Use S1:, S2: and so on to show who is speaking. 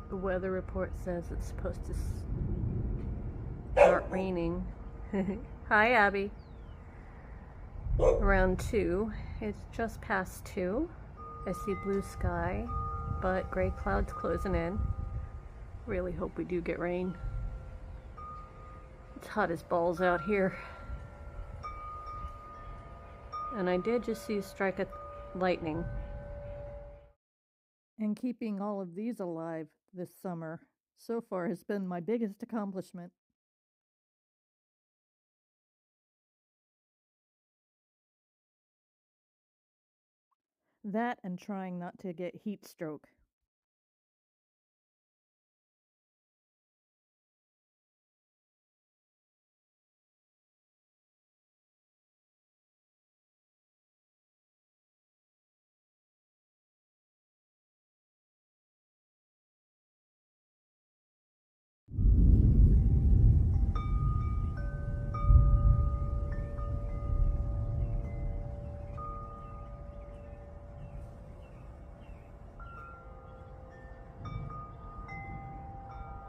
S1: The weather report says it's supposed to start raining. Hi, Abby. Around 2. It's just past 2. I see blue sky, but gray clouds closing in. Really hope we do get rain. It's hot as balls out here. And I did just see a strike of lightning.
S2: And keeping all of these alive this summer so far has been my biggest accomplishment. That and trying not to get heat stroke.